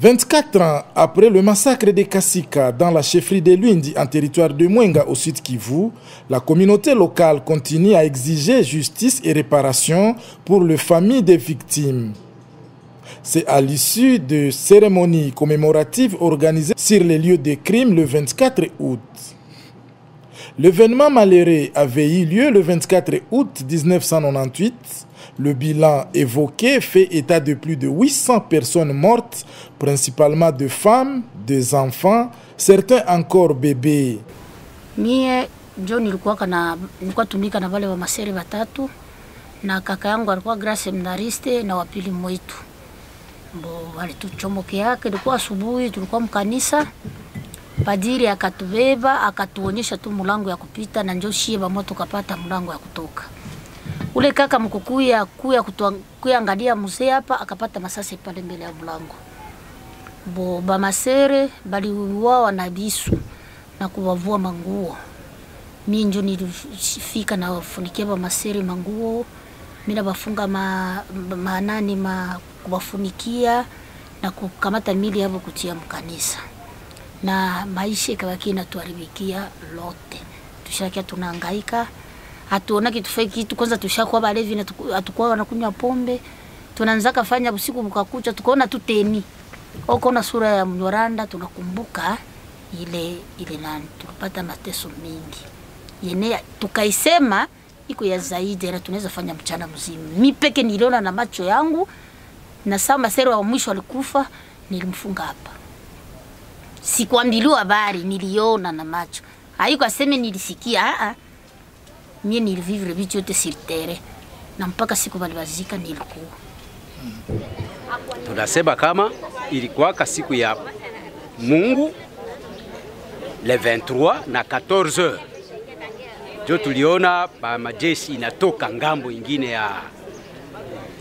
24 ans après le massacre des Kasika dans la chefferie de Luindi en territoire de Mwenga au sud Kivu, la communauté locale continue à exiger justice et réparation pour les familles des victimes. C'est à l'issue de cérémonies commémoratives organisées sur les lieux des crimes le 24 août. L'événement malheureux avait eu lieu le 24 août 1998. Le bilan évoqué fait état de plus de 800 personnes mortes, principalement de femmes, des enfants, certains encore bébés. Mie ndio nilikuwa tumika na wale wa maseri watatu na kaka yangu alikuwa Grace Mnariste na wapili mwetu. Walituchomokea, ilikuwa asubuhi, tulikuwa mkanisa. Padiri akatubeba, akatuonyesha tu mlango ya kupita na njoo shiba moto kapata mlango ya kutoka. Ule kaka mkukuya kuangalia mzee hapa akapata masasi pale mbele ya mlango. Ba masere baliuawa na bisu na kuwavua manguo. Mimi ndio nilifika na wafunikia ba masere manguo. Mimi nabafunga kuwafunikia na kukamata mili yao kutia mkanisa. Na maisha ikabaki inatuharibikia lote. Tushakia tunahangaika. Hatuona kitu fake kitu, kwanza tushakuwa balevi na atakuwa wanakunywa pombe. Tunaanza kufanya usiku mkakucha tukaona tu teni. Au kuna sura ya Mnyoranda tunakumbuka ile nani tulipata mateso mingi. Yenea tukaisema iko ya zaidi na tunaweza fanya mchana mzima. Mimi peke niliona na macho yangu na saa masero wa mwisho alikufa nilimfunga hapa. Sikuambiliwa habari, niliona na macho. Haiko aseme nilisikia mie nilivivre vitu yote siritere na mpaka siku balibazika nilikuwa. Tunasema kama ilikuwa siku ya Mungu le 23 na 14h. Jo tuliona majeshi inatoka ngambo ingine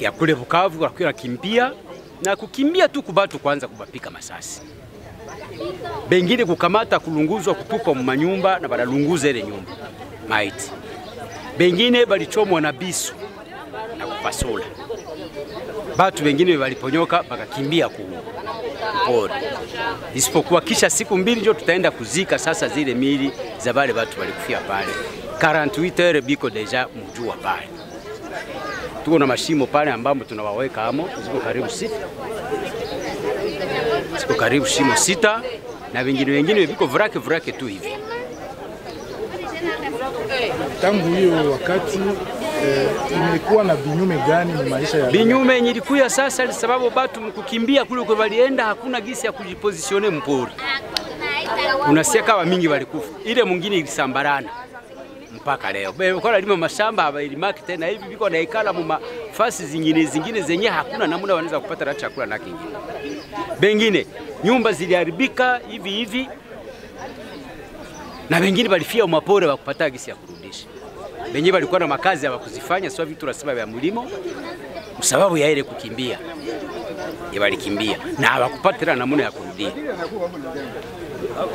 ya kule Bukavu kwa kukimbia na kukimbia tu kubatu kwanza kubapika masasi. Bengine kukamata kulunguzwa kutupa manyumba na badalunguza ile nyumba. Maiti. Bengine balichomwa na bisu na kupasola. Batu bengine baliponyoka bakakimbia kupori. Isipokuwa kisha siku mbili ndio tutaenda kuzika sasa zile mili za wale watu walikufia pale. 48 heures biko deja mjua pale. Tuko na mashimo pale ambapo tunawaweka hamo, ziko karibu 6. Ziko karibu shimo 6 na wengine biko vrake tu hivi. Tangu hiyo wakati imekuwa na binyume gani ni maisha ya binyume nilikuya sasa sababu batu mkukimbia kule kwa walienda hakuna gisi ya kujipozisione mpori. Unasikia wa mingi walikufa. Ile mwingine ilisambarana mpaka leo. Kwa lima mashamba ilimaki tena hivi biko na ikala mu mafasi zingine zenye hakuna namna wanaweza kupata na chakula na kingine. Bengine nyumba ziliharibika hivi na wengine walifia mapore wa kupata gisi ya kurudisha. Wenyewe walikuwa na makazi ya kuzifanya sio vitu tunasema vya mlimo sababu ya ile kukimbia. Walikimbia na hawakupata namna ya kurudia.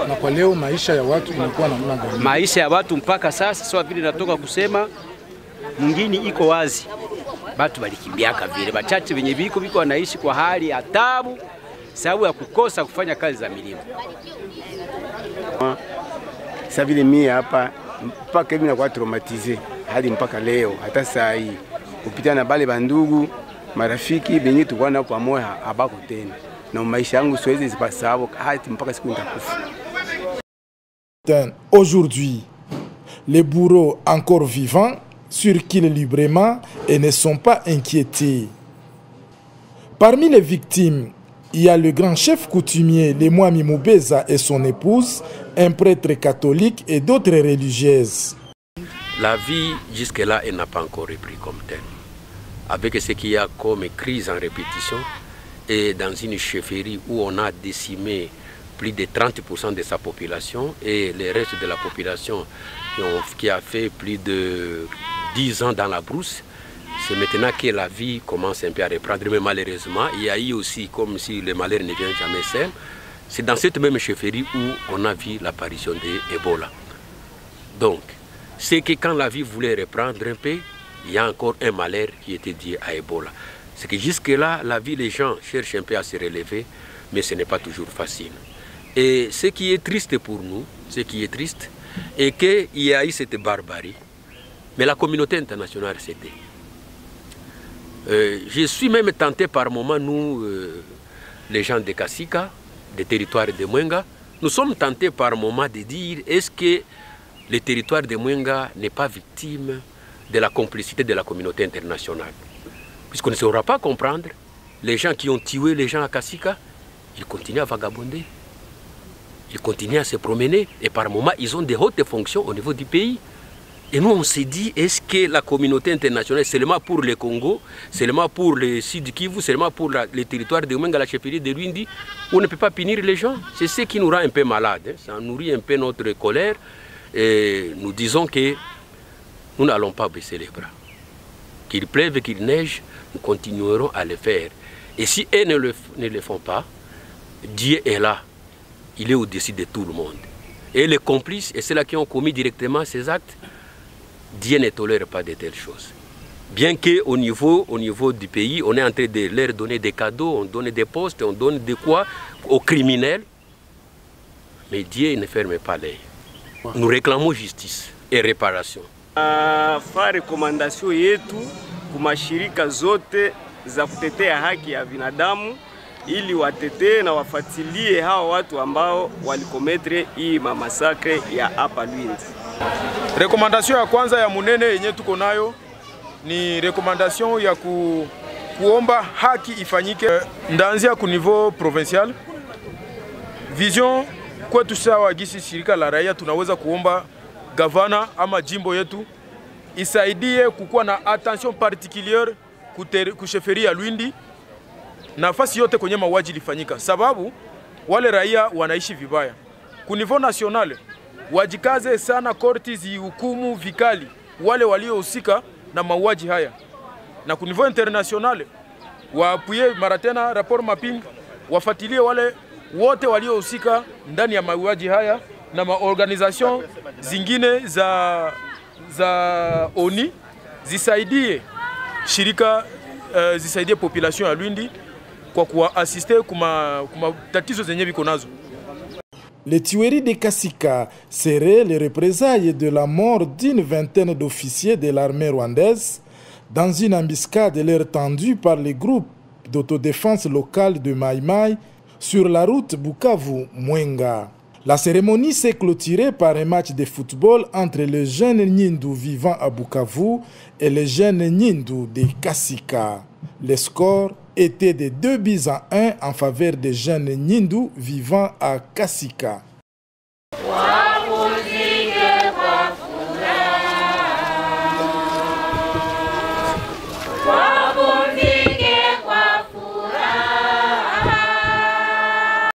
Na kwa leo maisha ya watu inakuwa namna gani? Maisha ya watu mpaka sasa sio vile natoka kusema mwingine iko wazi. Watu walikimbia vile bachache wenye biko wanaishi kwa hali ya taabu sababu ya kukosa kufanya kazi za milimo. Sasa vile mimi hapa mpaka mimi nakuwa traumatize hadi mpaka leo hata saa hii kupita na bale bandugu marafiki benye tukua nao pamoja habako tena na maisha yangu siwezi zipasao hadi mpaka siku nitakufa. Aujourd'hui, les bourreaux encore vivants circulent librement et ne sont pas inquiétés. Parmi les victimes, il y a le grand chef coutumier Lemwami Moubeza et son épouse, un prêtre catholique et d'autres religieuses. La vie jusque-là, elle n'a pas encore repris comme telle. Avec ce qu'il y a comme crise en répétition et dans une chefferie où on a décimé plus de 30% de sa population et le reste de la population qui a fait plus de 10 ans dans la brousse, c'est maintenant que la vie commence un peu à reprendre, mais malheureusement, il y a eu aussi, comme si le malheur ne vient jamais seul, c'est dans cette même chefferie où on a vu l'apparition de Ebola. Donc, c'est que quand la vie voulait reprendre un peu, il y a encore un malheur qui était lié à Ebola. C'est que jusque-là, la vie, les gens cherchent un peu à se relever, mais ce n'est pas toujours facile. Et ce qui est triste pour nous, ce qui est triste, est qu'il y a eu cette barbarie, mais la communauté internationale cédait. Je suis même tenté par moments, nous, les gens de Kasika, des territoires de Mwenga, nous sommes tentés par moments de dire est-ce que le territoire de Mwenga n'est pas victime de la complicité de la communauté internationale. Puisqu'on ne saura pas comprendre, les gens qui ont tué les gens à Kasika, ils continuent à vagabonder. Ils continuent à se promener et par moments, ils ont des hautes fonctions au niveau du pays. Et nous, on s'est dit, est-ce que la communauté internationale, seulement pour le Congo, seulement pour le Sud Kivu, seulement pour les territoires de Mwenga, la chefferie de Lwindi, on ne peut pas punir les gens? C'est ce qui nous rend un peu malades. Ça nourrit un peu notre colère. Et nous disons que nous n'allons pas baisser les bras. Qu'il pleuve, qu'il neige, nous continuerons à le faire. Et si eux ne le font pas, Dieu est là. Il est au-dessus de tout le monde. Et les complices, et ceux-là qui ont commis directement ces actes, Dieu ne tolère pas de telles choses. Bien qu'au niveau du pays, on est en train de leur donner des cadeaux, on donne des postes, on donne de quoi aux criminels. Mais Dieu ne ferme pas l'œil. Nous réclamons justice et réparation. Fa rekomandasyon yetu kumashirika zote za kutetea haki ya binadamu ili watetee na wafatilie hao watu ambao walikometre hii mamasakre ya hapa Lwindi. Rekomandasyon ya kwanza ya munene yenye tuko nayo ni rekomandasyon ya kuomba haki ifanyike ndanzia ku niveau provincial. Vision kwetu sawa gisi shirika la raia tunaweza kuomba gavana ama jimbo yetu isaidie kukuwa na attention particulière ku sheferi ya Lwindi nafasi yote kwenye mauaji lifanyika, sababu wale raia wanaishi vibaya. Ku niveau national wajikaze sana, korti zihukumu vikali wale waliohusika na mauaji haya, na ku niveau international waapuye mara tena rapport mapping, wafatilie wale wote waliohusika ndani ya mauaji haya, na maorganization zingine za ONU zisaidie shirika zisaidie population ya Lwindi kwa kuassiste kuma tatizo zenye biko nazo. Les tueries de Kasika seraient les représailles de la mort d'une vingtaine d'officiers de l'armée rwandaise dans une embuscade leur tendue par les groupes d'autodéfense locale de Mai Mai sur la route Bukavu-Mwenga. La cérémonie s'est clôturée par un match de football entre les jeunes Nyindu vivant à Bukavu et les jeunes Nyindu de Kasika. Le score était de 2-1 en faveur des jeunes Nyindu vivant à Kasika. Wow.